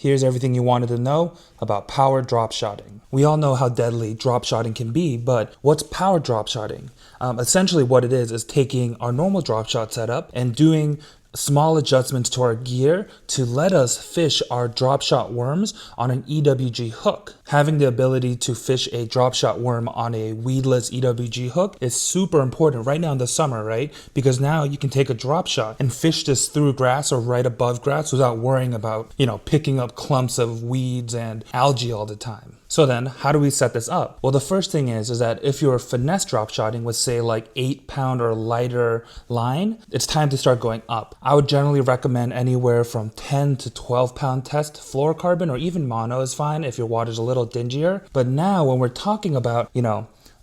Here's everything you wanted to know about power drop shotting. We all know how deadly drop shotting can be, but what's power drop shotting? Essentially what it is taking our normal drop shot setup and doing small adjustments to our gear to let us fish our drop shot worms on an EWG hook. Having the ability to fish a drop shot worm on a weedless EWG hook is super important right now in the summer, right? Because now you can take a drop shot and fish this through grass or right above grass without worrying about, picking up clumps of weeds and algae all the time. So then, how do we set this up? Well, the first thing is that if you're finesse drop shotting with say like 8-pound or lighter line, it's time to start going up. I would generally recommend anywhere from 10 to 12-pound test fluorocarbon, or even mono is fine if your water's a little dingier. But now when we're talking about,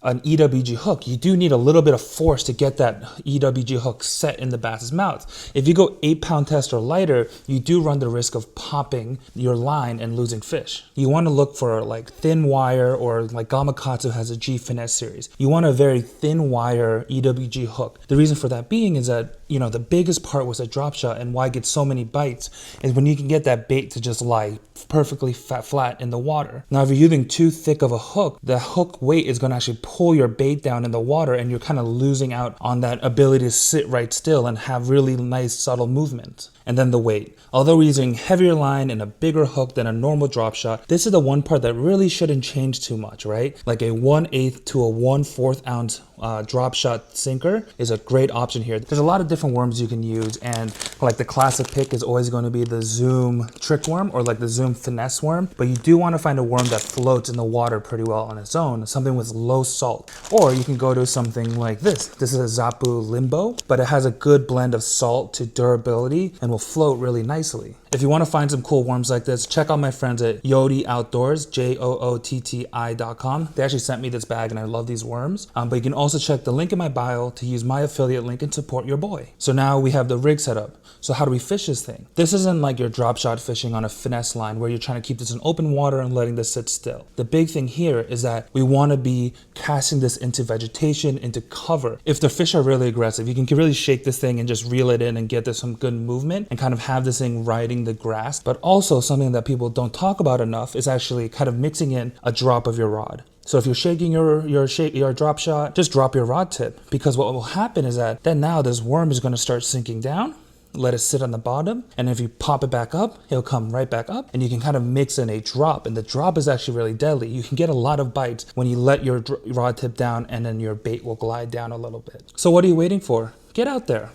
an EWG hook, you do need a little bit of force to get that EWG hook set in the bass's mouth. If you go 8-pound test or lighter, you do run the risk of popping your line and losing fish. You want to look for like thin wire, or like Gamakatsu has a G Finesse series. You want a very thin wire EWG hook. The reason for that being is that, the biggest part was a drop shot, and why it gets so many bites is when you can get that bait to just lie perfectly flat in the water. Now, if you're using too thick of a hook, the hook weight is going to actually pull your bait down in the water, and you're kind of losing out on that ability to sit right still and have really nice subtle movement. And then the weight. Although we're using heavier line and a bigger hook than a normal drop shot, this is the one part that really shouldn't change too much, right? Like a 1/8 to a 1/4 ounce drop shot sinker is a great option here. There's a lot of different worms you can use, and like the classic pick is always going to be the Zoom trick worm or like the Zoom finesse worm, but you do want to find a worm that floats in the water pretty well on its own, something with low salt. Or you can go to something like this. This is a Zappu Limbo, but it has a good blend of salt to durability and will float really nicely. If you want to find some cool worms like this, check out my friends at Yoti Outdoors, JOOTTI.com. They actually sent me this bag and I love these worms. But you can also check the link in my bio to use my affiliate link and support your boy. So now we have the rig set up. So how do we fish this thing? This isn't like your drop shot fishing on a finesse line where you're trying to keep this in open water and letting this sit still. The big thing here is that we want to be casting this into vegetation, into cover. If the fish are really aggressive, you can really shake this thing and just reel it in and get this some good movement and kind of have this thing riding the grass. But also something that people don't talk about enough is actually kind of mixing in a drop of your rod. So if you're shaking your drop shot, just drop your rod tip, because what will happen is that then now this worm is going to start sinking down. Let it sit on the bottom, and if you pop it back up, he'll come right back up, and you can kind of mix in a drop, and the drop is actually really deadly. You can get a lot of bites when you let your rod tip down, and then your bait will glide down a little bit. So what are you waiting for? Get out there.